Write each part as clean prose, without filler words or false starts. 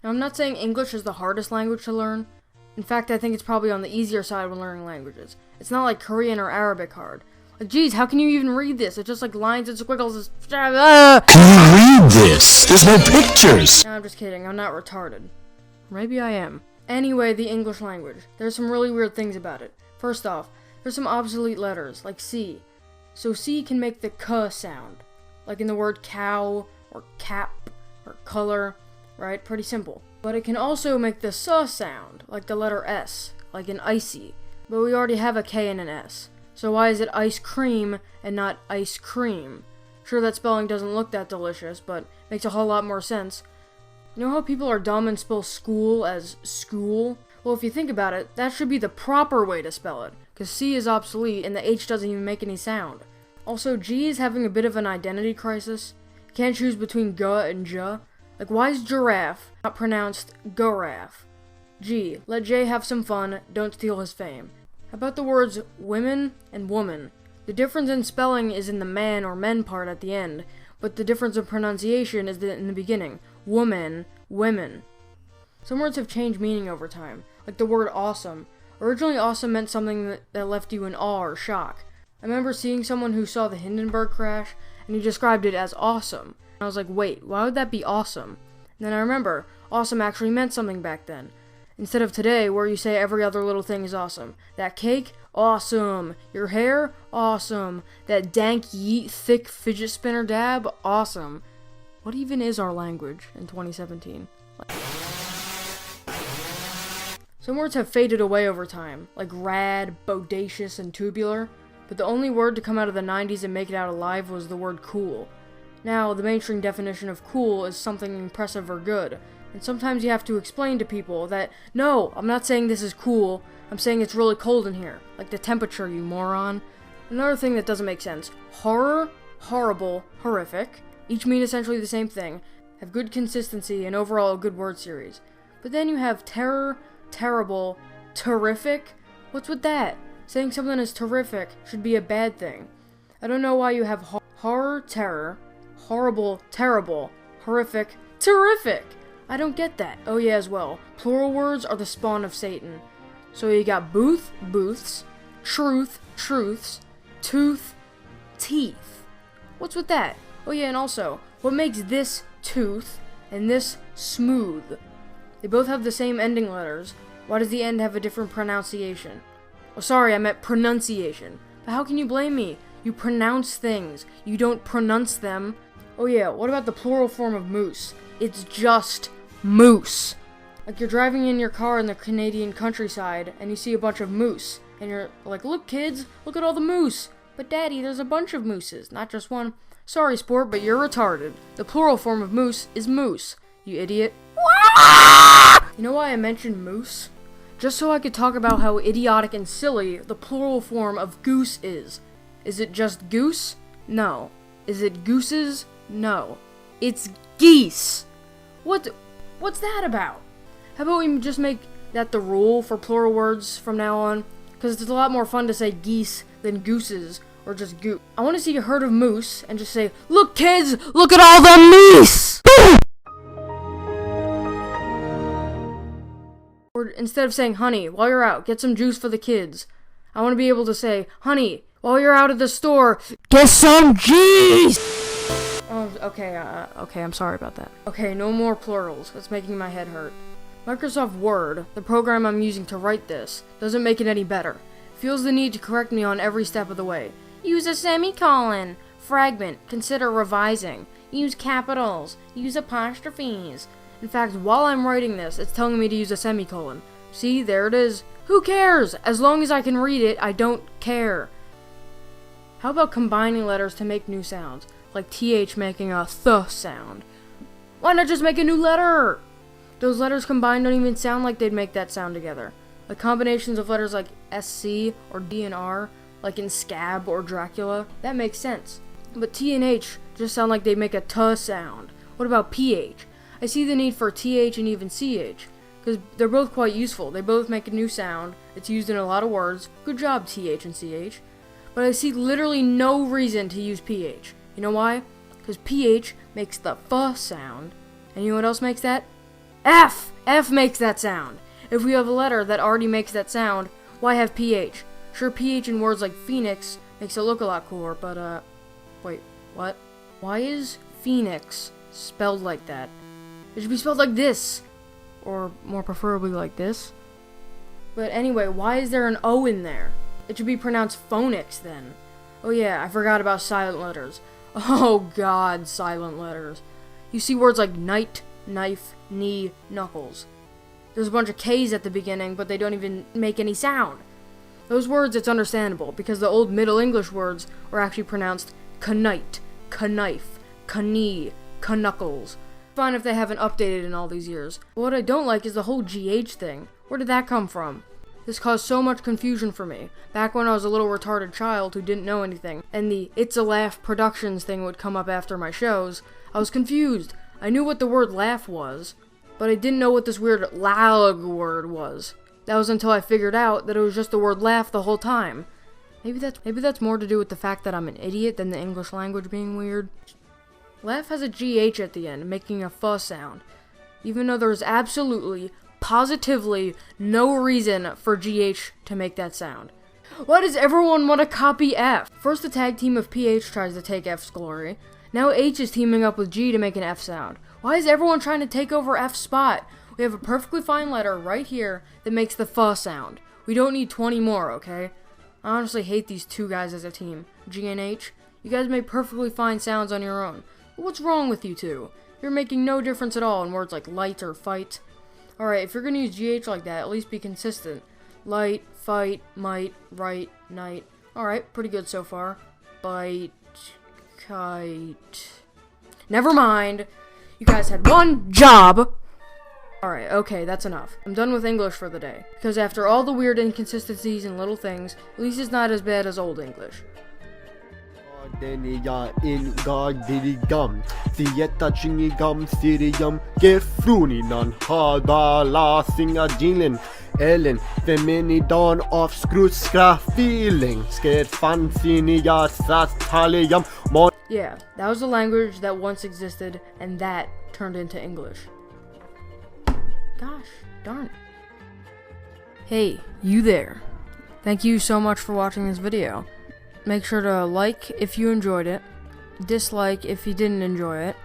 Now, I'm not saying English is the hardest language to learn. In fact, I think it's probably on the easier side when learning languages. It's not like Korean or Arabic hard. Like, geez, how can you even read this? It's just like lines and squiggles. Can you read this? There's no pictures. No, I'm just kidding. I'm not retarded. Maybe I am. Anyway, the English language. There's some really weird things about it. First off, there's some obsolete letters, like C. So C can make the K sound, like in the word cow, or cap, or color, right? Pretty simple. But it can also make the S sound, like the letter S, like in icy. But we already have a K and an S. So why is it ice cream and not ice cream? Sure, that spelling doesn't look that delicious, but makes a whole lot more sense. You know how people are dumb and spell school as school? Well, if you think about it, that should be the proper way to spell it, because C is obsolete and the H doesn't even make any sound. Also, G is having a bit of an identity crisis. Can't choose between G and J. Like, why is giraffe not pronounced giraffe? G, let J have some fun, don't steal his fame. How about the words women and woman? The difference in spelling is in the man or men part at the end, but the difference in pronunciation is in the beginning. Woman, women. Some words have changed meaning over time, like the word awesome. Originally, awesome meant something that left you in awe or shock. I remember seeing someone who saw the Hindenburg crash, and he described it as awesome. I was like, wait, why would that be awesome? And then I remember, awesome actually meant something back then. Instead of today, where you say every other little thing is awesome. That cake? Awesome. Your hair? Awesome. That dank, yeet, thick fidget spinner dab? Awesome. What even is our language in 2017? Some words have faded away over time, like rad, bodacious, and tubular, but the only word to come out of the 90s and make it out alive was the word cool. Now, the mainstream definition of cool is something impressive or good, and sometimes you have to explain to people that, no, I'm not saying this is cool, I'm saying it's really cold in here, like the temperature, you moron. Another thing that doesn't make sense, horror, horrible, horrific, each mean essentially the same thing, have good consistency, and overall a good word series. But then you have terror, terrible, terrific. What's with that? Saying something is terrific should be a bad thing. I don't know why you have horror, terror, horrible, terrible, horrific, terrific. I don't get that. Oh yeah, as well. Plural words are the spawn of Satan. So you got booth, booths, truth, truths, tooth, teeth. What's with that? Oh yeah, and also, what makes this tooth and this smooth? They both have the same ending letters. Why does the end have a different pronunciation? Oh, sorry, I meant pronunciation. But how can you blame me? You pronounce things. You don't pronounce them. Oh yeah, what about the plural form of moose? It's just moose. Like you're driving in your car in the Canadian countryside and you see a bunch of moose. And you're like, look kids, look at all the moose. But daddy, there's a bunch of mooses, not just one. Sorry sport, but you're retarded. The plural form of moose is moose. You idiot. You know why I mentioned moose? Just so I could talk about how idiotic and silly the plural form of goose is. Is it just goose? No. Is it gooses? No. It's geese. What's that about? How about we just make that the rule for plural words from now on? Because it's a lot more fun to say geese than gooses or just goose. I want to see a herd of moose and just say, look kids, look at all the meese! Or instead of saying, honey, while you're out, get some juice for the kids. I want to be able to say, honey, while you're out at the store, get some juice! Oh, okay, I'm sorry about that. Okay, no more plurals. It's making my head hurt. Microsoft Word, the program I'm using to write this, doesn't make it any better. It feels the need to correct me on every step of the way. Use a semicolon. Fragment. Consider revising. Use capitals. Use apostrophes. In fact, while I'm writing this, it's telling me to use a semicolon. See, there it is. Who cares? As long as I can read it, I don't care. How about combining letters to make new sounds? Like TH making a th sound. Why not just make a new letter? Those letters combined don't even sound like they'd make that sound together. Like combinations of letters like SC or D and R, like in Scab or Dracula, that makes sense. But T and H just sound like they'd make a T sound. What about PH? I see the need for TH and even CH, because they're both quite useful. They both make a new sound. It's used in a lot of words. Good job, TH and CH. But I see literally no reason to use PH. You know why? Because PH makes the F sound. And you know what else makes that? F! F makes that sound. If we have a letter that already makes that sound, why have PH? Sure, PH in words like phoenix makes it look a lot cooler, but, wait, what? Why is phoenix spelled like that? It should be spelled like this. Or more preferably like this. But anyway, why is there an O in there? It should be pronounced phonics then. Oh yeah, I forgot about silent letters. Oh god, silent letters. You see words like night, knife, knee, knuckles. There's a bunch of K's at the beginning, but they don't even make any sound. Those words, it's understandable, because the old Middle English words were actually pronounced knight, knife, knee, knuckles. Fine if they haven't updated in all these years. But what I don't like is the whole GH thing. Where did that come from? This caused so much confusion for me. Back when I was a little retarded child who didn't know anything, and the It's a Laugh Productions thing would come up after my shows, I was confused. I knew what the word laugh was, but I didn't know what this weird lag word was. That was until I figured out that it was just the word laugh the whole time. Maybe that's more to do with the fact that I'm an idiot than the English language being weird. Laugh has a GH at the end, making a fuh sound, even though there's absolutely, positively no reason for GH to make that sound. Why does everyone want to copy F? First the tag team of PH tries to take F's glory. Now H is teaming up with G to make an F sound. Why is everyone trying to take over F's spot? We have a perfectly fine letter right here that makes the fuh sound. We don't need 20 more, okay? I honestly hate these two guys as a team. G and H, you guys make perfectly fine sounds on your own. What's wrong with you two? You're making no difference at all in words like light or fight. Alright, if you're gonna use GH like that, at least be consistent. Light, fight, might, right, night. Alright, pretty good so far. Bite, kite. Never mind. You guys had one job. Alright, okay, that's enough. I'm done with English for the day. Because after all the weird inconsistencies and little things, at least it's not as bad as Old English. Denia in gardirigam, sieta chingigam sirium, gefruninan hadala singadilin, ellen, feminidan of skruskra feeling, scared fansinia satalium mon. Yeah, that was a language that once existed, and that turned into English. Gosh, darn it. Hey, you there. Thank you so much for watching this video. Make sure to like if you enjoyed it, dislike if you didn't enjoy it,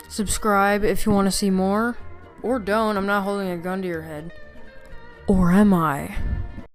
subscribe if you want to see more, or don't, I'm not holding a gun to your head. Or am I?